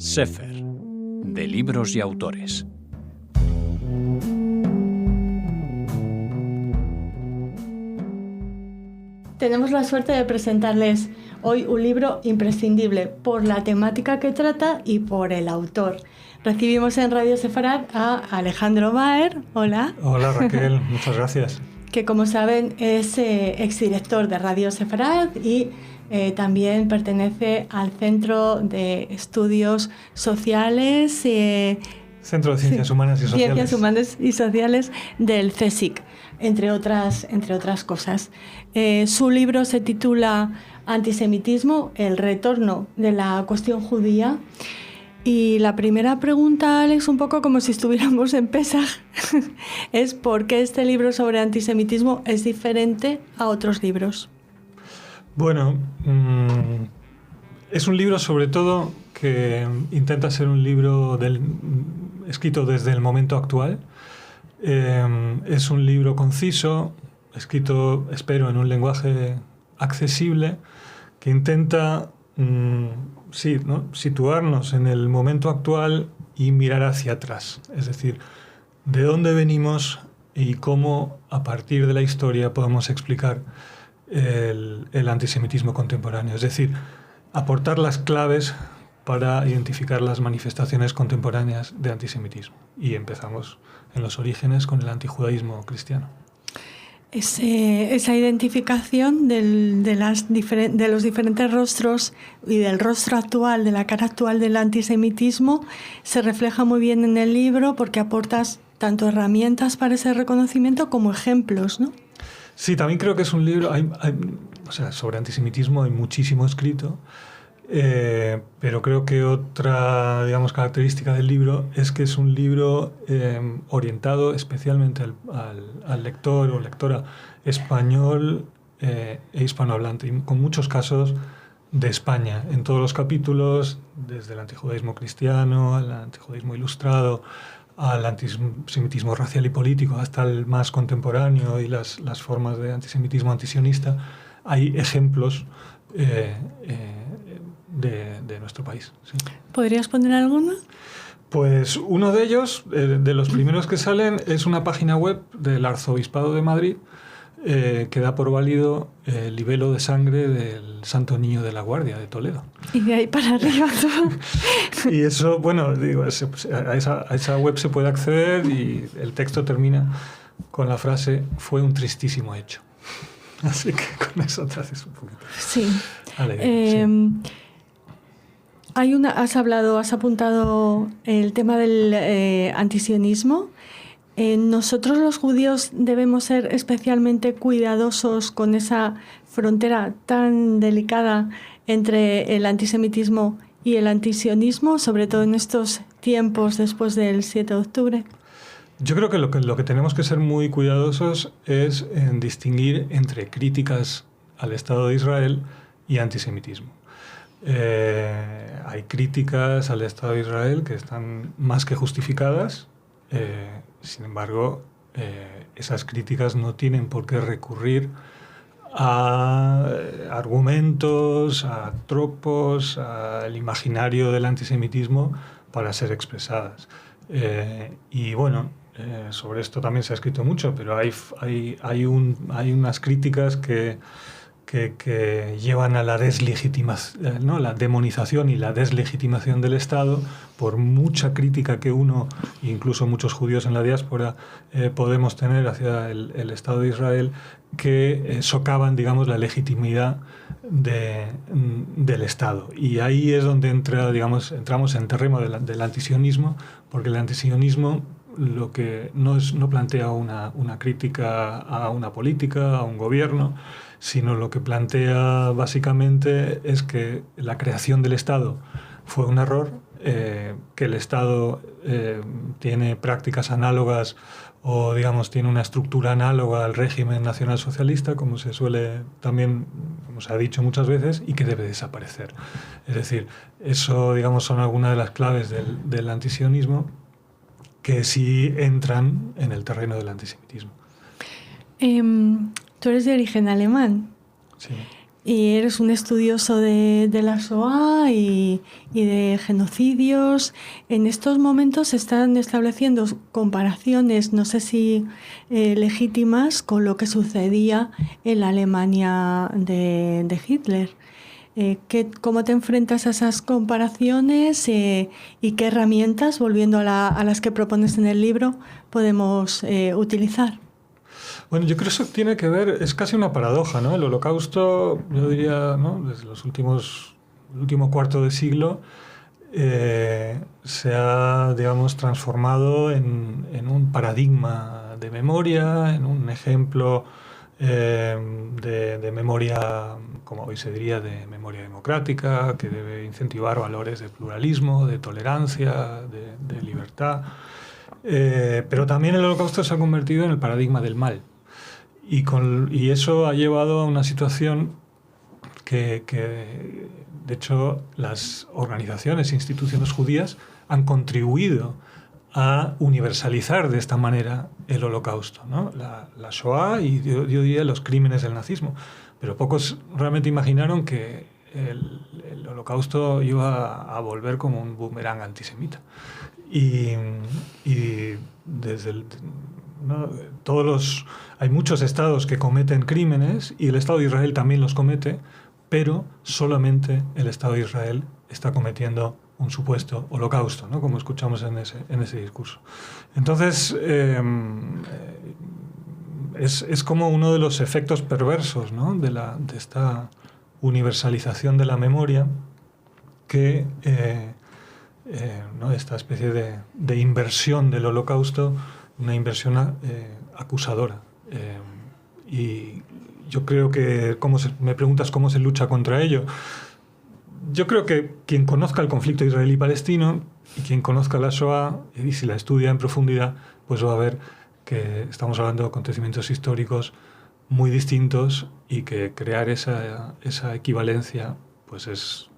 Sefer, de libros y autores. Tenemos la suerte de presentarles hoy un libro imprescindible por la temática que trata y por el autor. Recibimos en Radio Sefarad a Alejandro Baer. Hola. Hola Raquel, muchas gracias. Que como saben es exdirector de Radio Sefarad y también pertenece al Centro de Estudios Sociales. Centro de Ciencias Humanas y Sociales. Ciencias Humanas y Sociales del CSIC, entre otras cosas. Su libro se titula Antisemitismo, el retorno de la cuestión judía. Y la primera pregunta, Alex, un poco como si estuviéramos en Pesaj, es ¿por qué este libro sobre antisemitismo es diferente a otros libros? Bueno, es un libro sobre todo que intenta ser un libro escrito desde el momento actual. Es un libro conciso, escrito, espero, en un lenguaje accesible, que intenta situarnos en el momento actual y mirar hacia atrás. Es decir, de dónde venimos y cómo, a partir de la historia, podemos explicar el antisemitismo contemporáneo. Es decir, aportar las claves para identificar las manifestaciones contemporáneas de antisemitismo. Y empezamos en los orígenes con el antijudaísmo cristiano. Esa identificación de los diferentes rostros y del rostro actual, de la cara actual del antisemitismo, se refleja muy bien en el libro porque aportas tanto herramientas para ese reconocimiento como ejemplos, ¿no? Sí, también creo que es un libro... sobre antisemitismo hay muchísimo escrito, pero creo que otra, característica del libro es que es un libro orientado especialmente al lector o lectora español e hispanohablante, y con muchos casos de España en todos los capítulos, desde el antijudaísmo cristiano, al antijudaísmo ilustrado, al antisemitismo racial y político, hasta el más contemporáneo y las formas de antisemitismo antisionista. Hay ejemplos de nuestro país. ¿Sí? ¿Podrías poner alguno? Pues uno de ellos, de los primeros que salen, es una página web del Arzobispado de Madrid que da por válido el libelo de sangre del Santo Niño de la Guardia de Toledo. Y de ahí para arriba todo. Y eso, a esa web se puede acceder y el texto termina con la frase «Fue un tristísimo hecho». Así que con eso te haces un poquito. Sí. Alegre, sí. Has apuntado el tema del antisionismo. Nosotros los judíos debemos ser especialmente cuidadosos con esa frontera tan delicada entre el antisemitismo y el antisionismo, sobre todo en estos tiempos después del 7 de octubre. Yo creo que lo que tenemos que ser muy cuidadosos es en distinguir entre críticas al Estado de Israel y antisemitismo. Hay críticas al Estado de Israel que están más que justificadas. Sin embargo, esas críticas no tienen por qué recurrir a argumentos, a tropos, al imaginario del antisemitismo para ser expresadas. Sobre esto también se ha escrito mucho, pero hay unas críticas que llevan a la deslegitimación, ¿no? La demonización y la deslegitimación del Estado, por mucha crítica que uno, incluso muchos judíos en la diáspora, podemos tener hacia el Estado de Israel, que socavan, la legitimidad del Estado. Y ahí es donde entramos en terreno del antisionismo, porque el antisionismo lo que no plantea una crítica a una política, a un gobierno, sino lo que plantea básicamente es que la creación del Estado fue un error, que el Estado tiene prácticas análogas o tiene una estructura análoga al régimen nacionalsocialista, como se ha dicho muchas veces, y que debe desaparecer. Es decir, eso son algunas de las claves del antisionismo que sí entran en el terreno del antisemitismo. Tú eres de origen alemán. Sí. y eres un estudioso de la Shoah y de genocidios. En estos momentos se están estableciendo comparaciones, no sé si legítimas, con lo que sucedía en la Alemania de Hitler. ¿Cómo te enfrentas a esas comparaciones y qué herramientas, volviendo a las que propones en el libro, podemos utilizar? Bueno, yo creo que eso tiene que ver, es casi una paradoja, ¿no? El Holocausto, yo diría, ¿no?, desde el último cuarto de siglo, se ha, digamos, transformado en un paradigma de memoria, en un ejemplo de memoria, como hoy se diría, de memoria democrática, que debe incentivar valores de pluralismo, de tolerancia, de libertad. Pero también el Holocausto se ha convertido en el paradigma del mal. Y eso ha llevado a una situación que, de hecho, las organizaciones e instituciones judías han contribuido a universalizar de esta manera el Holocausto, ¿no? La Shoah y yo diría los crímenes del nazismo. Pero pocos realmente imaginaron que el Holocausto iba a volver como un boomerang antisemita. Y desde ¿no?, hay muchos estados que cometen crímenes y el Estado de Israel también los comete, pero solamente el Estado de Israel está cometiendo un supuesto holocausto, ¿no?, como escuchamos en ese discurso. Entonces, es como uno de los efectos perversos, ¿no?, de esta universalización de la memoria, que ¿no?, esta especie de inversión del holocausto, una inversión acusadora. Y yo creo que, me preguntas cómo se lucha contra ello. Yo creo que quien conozca el conflicto israelí-palestino y quien conozca la Shoah, y si la estudia en profundidad, pues va a ver que estamos hablando de acontecimientos históricos muy distintos y que crear esa equivalencia pues es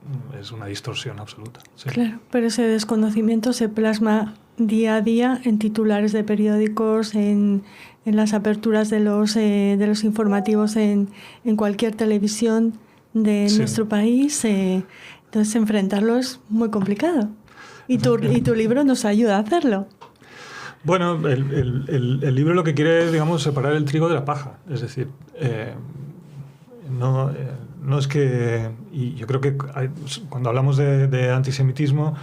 una distorsión absoluta. Sí. Claro, pero ese desconocimiento se plasma día a día en titulares de periódicos, en las aperturas de los informativos en cualquier televisión de nuestro país. Entonces enfrentarlo es muy complicado. Y tu libro nos ayuda a hacerlo. Bueno, el libro lo que quiere es, digamos, separar el trigo de la paja. Es decir, no es que... Y yo creo que cuando hablamos de antisemitismo,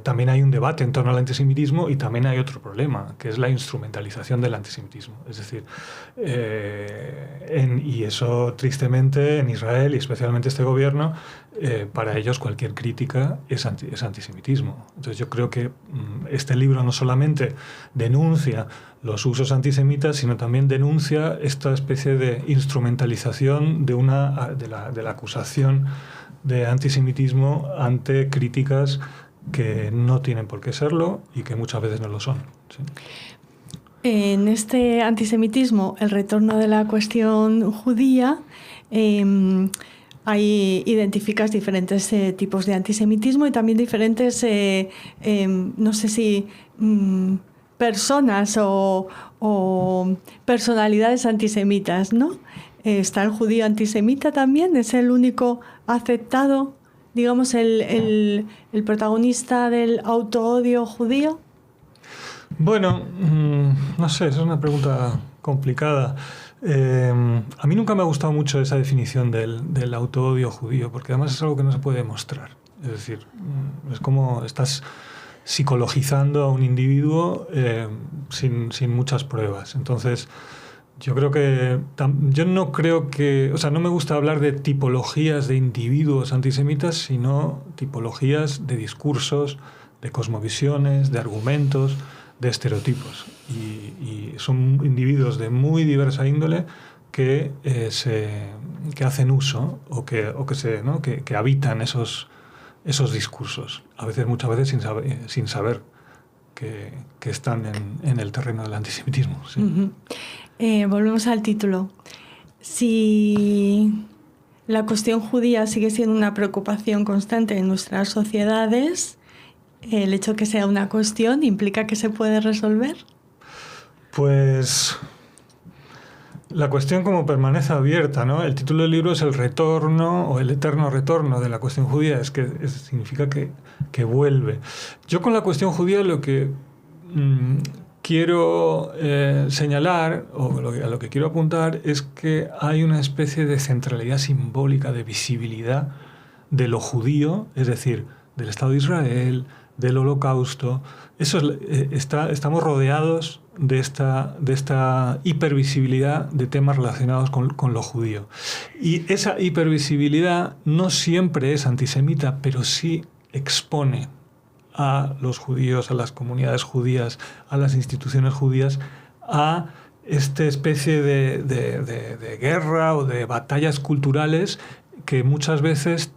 también hay un debate en torno al antisemitismo y también hay otro problema, que es la instrumentalización del antisemitismo. Es decir, y eso tristemente en Israel y especialmente este gobierno, para ellos cualquier crítica es antisemitismo. Entonces yo creo que este libro no solamente denuncia los usos antisemitas, sino también denuncia esta especie de instrumentalización de la acusación de antisemitismo ante críticas que no tienen por qué serlo y que muchas veces no lo son. ¿Sí? En este antisemitismo, el retorno de la cuestión judía, ahí identificas diferentes tipos de antisemitismo y también diferentes, no sé si personas o personalidades antisemitas, ¿no? Está el judío antisemita también, es el único aceptado, digamos, el protagonista del autoodio judío. Bueno, no sé, es una pregunta complicada. A mí nunca me ha gustado mucho esa definición del autoodio judío, porque además es algo que no se puede demostrar. Es decir, es como estás psicologizando a un individuo sin muchas pruebas. Entonces, yo no creo que... O sea, no me gusta hablar de tipologías de individuos antisemitas, sino tipologías de discursos, de cosmovisiones, de argumentos, de estereotipos. Y son individuos de muy diversa índole que hacen uso o que habitan esos discursos. Muchas veces sin saber que están en el terreno del antisemitismo. Sí. Uh-huh. Volvemos al título. Si la cuestión judía sigue siendo una preocupación constante en nuestras sociedades, ¿el hecho de que sea una cuestión implica que se puede resolver? Pues la cuestión como permanece abierta, ¿no? El título del libro es El retorno o el eterno retorno de la cuestión judía, significa que vuelve. Yo con la cuestión judía lo que quiero señalar, o a lo que quiero apuntar, es que hay una especie de centralidad simbólica, de visibilidad de lo judío, es decir, del Estado de Israel, del Holocausto. Estamos rodeados de esta hipervisibilidad de temas relacionados con lo judío. Y esa hipervisibilidad no siempre es antisemita, pero sí expone a los judíos, a las comunidades judías, a las instituciones judías, a esta especie de guerra o de batallas culturales que muchas veces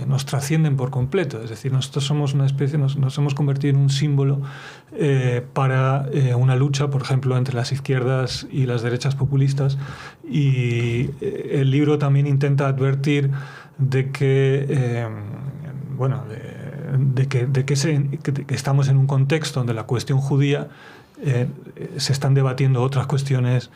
nos trascienden por completo. Es decir, nosotros somos una especie, nos hemos convertido en un símbolo para una lucha, por ejemplo, entre las izquierdas y las derechas populistas. Y el libro también intenta advertir de que, que estamos en un contexto donde la cuestión judía se están debatiendo otras cuestiones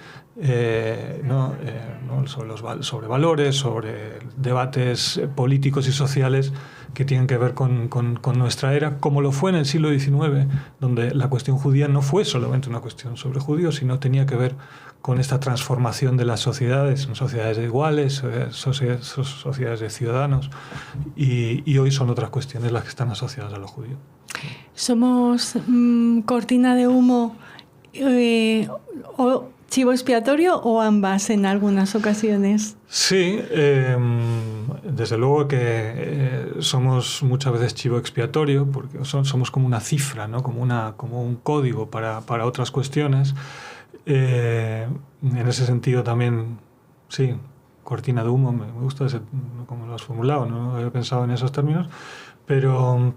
sobre valores, sobre debates políticos y sociales que tienen que ver con nuestra era, como lo fue en el siglo XIX, donde la cuestión judía no fue solamente una cuestión sobre judíos, sino tenía que ver con esta transformación de las sociedades, en sociedades de iguales, sociedades de ciudadanos, y hoy son otras cuestiones las que están asociadas a lo judío. ¿Somos cortina de humo o chivo expiatorio o ambas en algunas ocasiones? Sí, desde luego que somos muchas veces chivo expiatorio, porque somos como una cifra, ¿no? como un código para otras cuestiones. En ese sentido también, sí, cortina de humo, me gusta como lo has formulado, no había pensado en esos términos, pero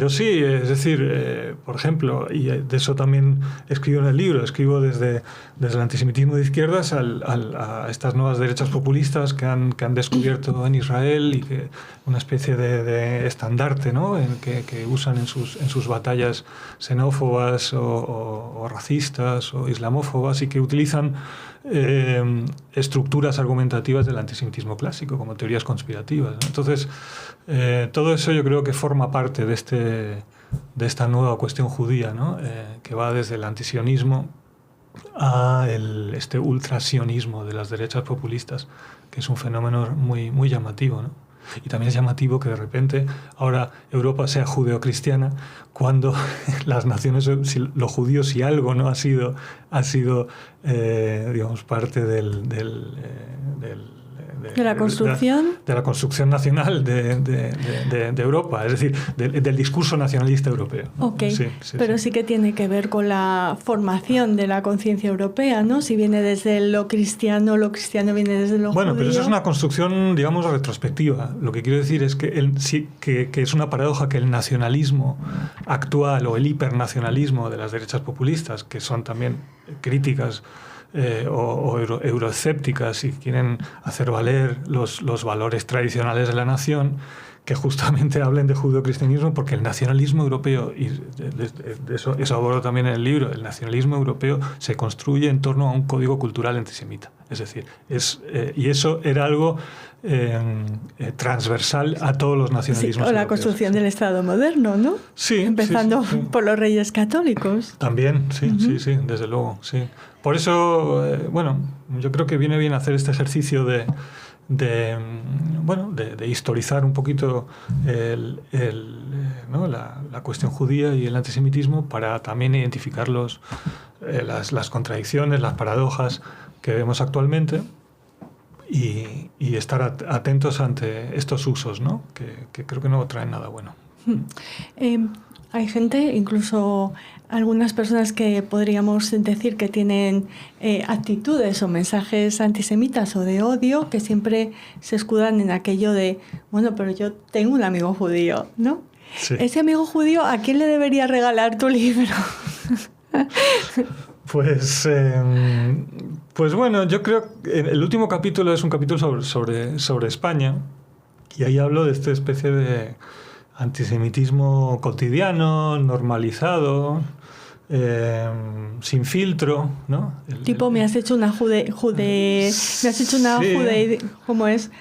sí, es decir, por ejemplo, y de eso también escribo en el libro, escribo desde el antisemitismo de izquierdas a estas nuevas derechas populistas que han descubierto en Israel y que una especie de estandarte, ¿no? que usan en sus batallas xenófobas o racistas o islamófobas, y que utilizan estructuras argumentativas del antisemitismo clásico, como teorías conspirativas, ¿no? Entonces, todo eso yo creo que forma parte de esta nueva cuestión judía, ¿no? Que va desde el antisionismo a este ultrasionismo de las derechas populistas, que es un fenómeno muy, muy llamativo, ¿no? Y también es llamativo que de repente ahora Europa sea judeocristiana, cuando las naciones, los judíos, si algo no ha sido digamos, parte de la construcción de la construcción nacional de Europa, es decir, del discurso nacionalista europeo. Okay. Sí, pero sí que tiene que ver con la formación de la conciencia europea, ¿no? Si viene desde lo cristiano viene desde lo judío. Pero eso es una construcción, digamos, retrospectiva. Lo que quiero decir es que es una paradoja que el nacionalismo actual o el hipernacionalismo de las derechas populistas, que son también críticas o euroescépticas y quieren hacer valer los valores tradicionales de la nación, que justamente hablen de judeocristianismo, porque el nacionalismo europeo, y eso abordo también en el libro, el nacionalismo europeo se construye en torno a un código cultural antisemita. Es decir, y eso era algo transversal a todos los nacionalismos. Sí, o la construcción del Estado moderno, ¿no? Sí. Empezando por los Reyes Católicos. También, sí, sí, desde luego, sí. Por eso, yo creo que viene bien hacer este ejercicio de historizar un poquito la cuestión judía y el antisemitismo, para también identificar las contradicciones, las paradojas que vemos actualmente, y estar atentos ante estos usos, ¿no? que creo que no traen nada bueno. Hay gente, incluso algunas personas, que podríamos decir que tienen actitudes o mensajes antisemitas o de odio, que siempre se escudan en aquello de, pero yo tengo un amigo judío, ¿no? Sí. Ese amigo judío, ¿a quién le debería regalar tu libro? Pues bueno, yo creo que el último capítulo es un capítulo sobre España, y ahí hablo de esta especie de antisemitismo cotidiano, normalizado, sin filtro, ¿no? Me has hecho una ¿cómo es?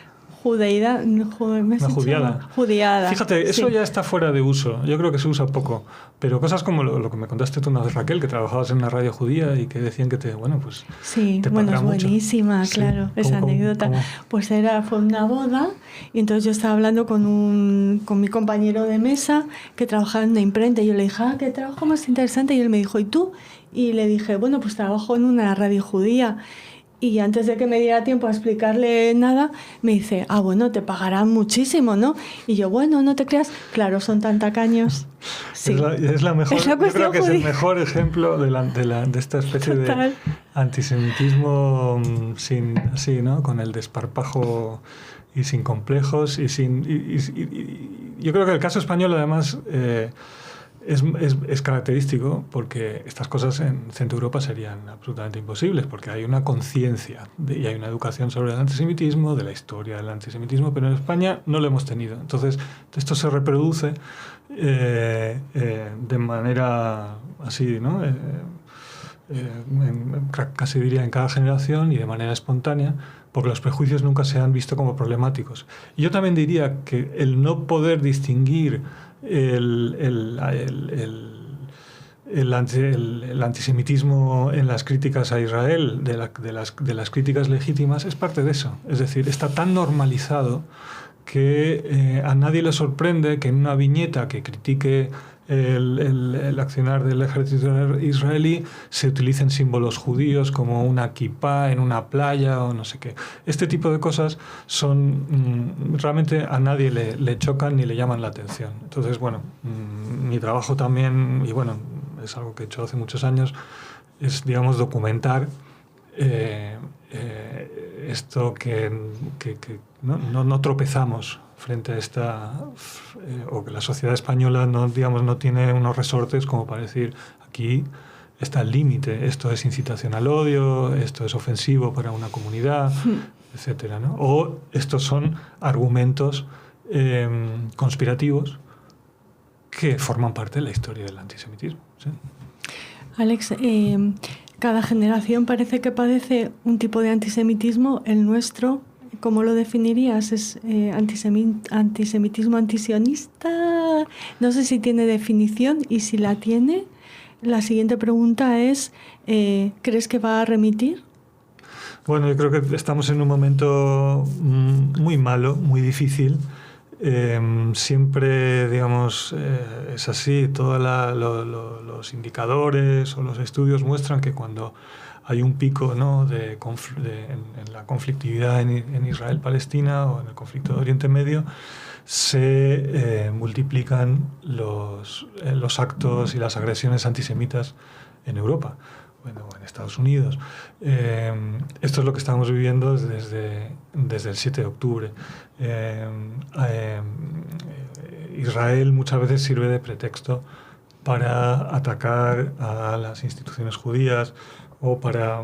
Judeida, una judiada. Fíjate, eso ya está fuera de uso. Yo creo que se usa poco. Pero cosas como lo que me contaste tú una vez, Raquel, que trabajabas en una radio judía y que decían que te es buenísima, mucho. Claro, esa anécdota. ¿Cómo? Pues fue una boda y entonces yo estaba hablando con mi compañero de mesa que trabajaba en una imprenta y yo le dije, qué trabajo más interesante. Y él me dijo, ¿y tú? Y le dije, pues trabajo en una radio judía. Y antes de que me diera tiempo a explicarle nada, me dice, te pagarán muchísimo, ¿no? Y yo, no te creas, claro, son tan tacaños. Sí. Es la mejor, yo creo que es el mejor ejemplo de esta especie Total. de antisemitismo así, ¿no? Con el desparpajo y sin complejos y yo creo que el caso español, además, es característico porque estas cosas en Centro Europa serían absolutamente imposibles, porque hay una conciencia y hay una educación sobre el antisemitismo, de la historia del antisemitismo, pero en España no lo hemos tenido. Entonces, esto se reproduce de manera así, ¿no? Casi diría en cada generación y de manera espontánea, porque los prejuicios nunca se han visto como problemáticos. Y yo también diría que el no poder distinguir el antisemitismo en las críticas a Israel de las críticas legítimas es parte de eso. Es decir, está tan normalizado que a nadie le sorprende que en una viñeta que critique el accionar del ejército israelí se utilicen símbolos judíos como una kipá en una playa o no sé qué. Este tipo de cosas realmente a nadie le chocan ni le llaman la atención. Entonces, mi trabajo también, y es algo que he hecho hace muchos años, es, digamos, documentar esto que no tropezamos frente a esta, o que la sociedad española no tiene unos resortes como para decir, aquí está el límite, esto es incitación al odio, esto es ofensivo para una comunidad, etcétera, ¿no? O estos son argumentos conspirativos que forman parte de la historia del antisemitismo. ¿Sí? Alex, cada generación parece que padece un tipo de antisemitismo. El nuestro, ¿cómo lo definirías? ¿Es antisemitismo antisionista? No sé si tiene definición, y si la tiene, la siguiente pregunta es, ¿crees que va a remitir? Bueno, yo creo que estamos en un momento muy malo, muy difícil. Siempre, digamos, es así. Todos los indicadores o los estudios muestran que cuando hay un pico, ¿no?, en la conflictividad en Israel-Palestina o en el conflicto de Oriente Medio, se multiplican los actos y las agresiones antisemitas en Europa, en Estados Unidos. Esto es lo que estamos viviendo desde el 7 de octubre. Israel muchas veces sirve de pretexto para atacar a las instituciones judías o para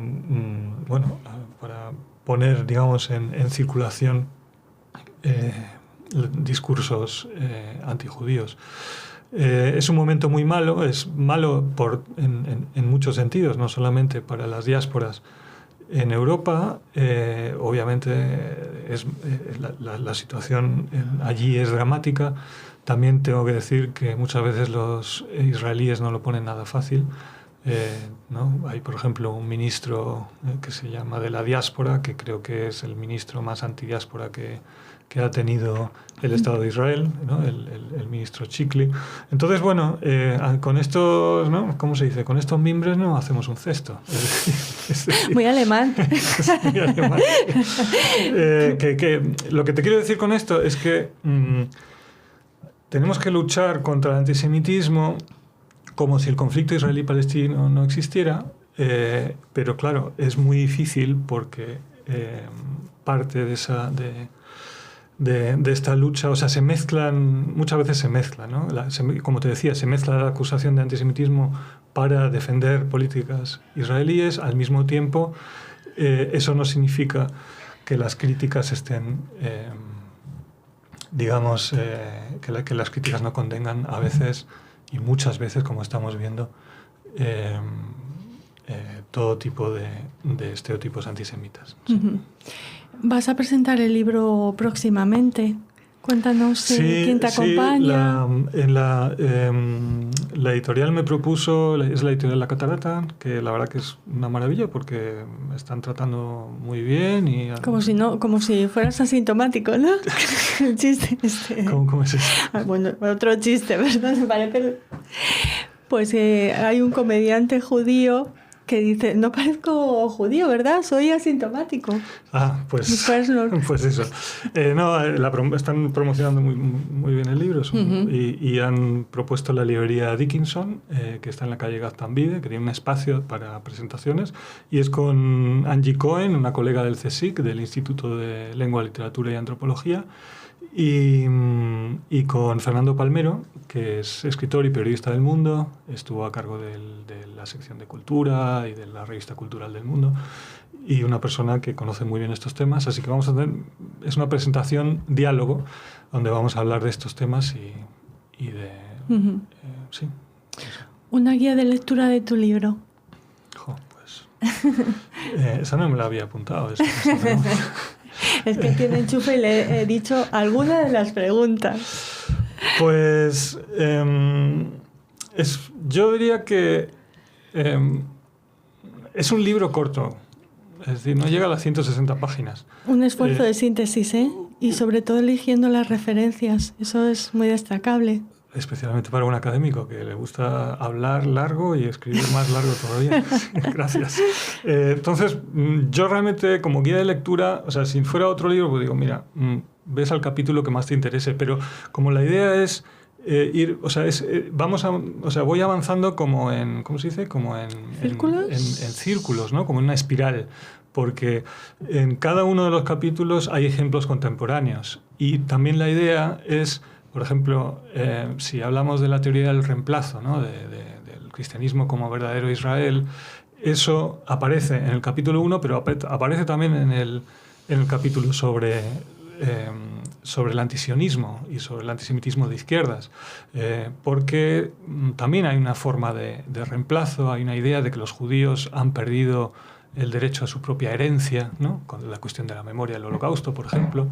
poner, digamos, en circulación discursos antijudíos. Es un momento muy malo, es malo en muchos sentidos, no solamente para las diásporas en Europa. Obviamente la situación allí es dramática. También tengo que decir que muchas veces los israelíes no lo ponen nada fácil. ¿No? Hay, por ejemplo, un ministro que se llama de la diáspora, que creo que es el ministro más antidiáspora que ha tenido el Estado de Israel, ¿no? el ministro Chikli. Entonces, con estos, ¿no?, ¿cómo se dice? Con estos mimbres no hacemos un cesto. Es decir, muy alemán. Muy alemán. Lo que te quiero decir con esto es que tenemos que luchar contra el antisemitismo como si el conflicto israelí-palestino no existiera, pero claro, es muy difícil porque parte de esta lucha, o sea, muchas veces se mezcla, ¿no? Como te decía, se mezcla la acusación de antisemitismo para defender políticas israelíes. Al mismo tiempo, eso no significa que las críticas estén, digamos, que las críticas no contengan a veces, y muchas veces, como estamos viendo, todo tipo de estereotipos antisemitas. Sí. Uh-huh. ¿Vas a presentar el libro próximamente? Cuéntanos quién te acompaña. La editorial me propuso, es la editorial La Catarata, que la verdad que es una maravilla porque me están tratando muy bien. Como si fueras asintomático, ¿no? El chiste ¿Cómo es eso? Bueno, otro chiste, ¿verdad? Me parece. Pues hay un comediante judío que dice, no parezco judío, ¿verdad? Soy asintomático. Pues eso. Están promocionando muy bien el libro y han propuesto la librería Dickinson, que está en la calle Gaztambide, que tiene un espacio para presentaciones, y es con Angie Cohen, una colega del CSIC, del Instituto de Lengua, Literatura y Antropología, y con Fernando Palmero, que es escritor y periodista del Mundo, estuvo a cargo de la sección de cultura y de la revista cultural del Mundo, y una persona que conoce muy bien estos temas, así que es una presentación diálogo donde vamos a hablar de estos temas y de... sí. Eso. Una guía de lectura de tu libro. Esa no me la había apuntado. Es que tiene enchufe y le he dicho alguna de las preguntas. Pues yo diría que es un libro corto, es decir, no llega a las 160 páginas. Un esfuerzo de síntesis, ¿eh? Y sobre todo eligiendo las referencias, eso es muy destacable. Especialmente para un académico que le gusta hablar largo y escribir más largo todavía. Gracias. Entonces, yo realmente como guía de lectura, o sea, si fuera otro libro, pues digo, mira, ves al capítulo que más te interese, pero como la idea es voy avanzando como en, ¿cómo se dice? Como en ¿círculos? En círculos, ¿no? Como en una espiral, porque en cada uno de los capítulos hay ejemplos contemporáneos y también la idea es, por ejemplo, si hablamos de la teoría del reemplazo, ¿no? Del cristianismo como verdadero Israel, eso aparece en el capítulo 1, pero aparece también en el capítulo sobre el antisionismo y sobre el antisemitismo de izquierdas, porque también hay una forma de reemplazo, hay una idea de que los judíos han perdido el derecho a su propia herencia, ¿no? Con la cuestión de la memoria del Holocausto, por ejemplo,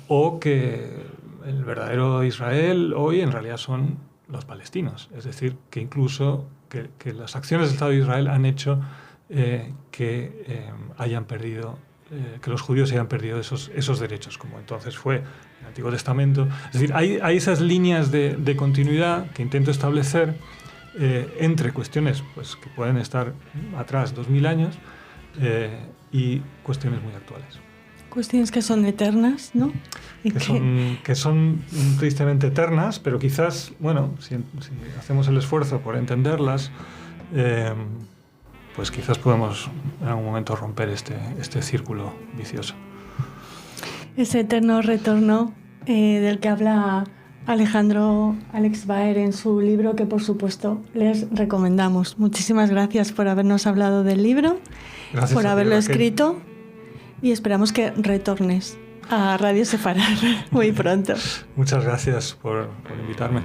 o que el verdadero Israel hoy en realidad son los palestinos, es decir, que incluso que las acciones del Estado de Israel han hecho que hayan perdido, que los judíos hayan perdido esos derechos, como entonces fue en el Antiguo Testamento. Es decir, hay esas líneas de continuidad que intento establecer entre cuestiones pues, que pueden estar atrás 2000 años y cuestiones muy actuales. Cuestiones que son eternas, ¿no? Que son tristemente eternas, pero quizás, bueno, si hacemos el esfuerzo por entenderlas, pues quizás podemos en algún momento romper este círculo vicioso. Ese eterno retorno del que habla Alejandro Alex Baer en su libro, que por supuesto les recomendamos. Muchísimas gracias por habernos hablado del libro, gracias por haberlo escrito, y esperamos que retornes a Radio Sefarad muy pronto. Muchas gracias por invitarme.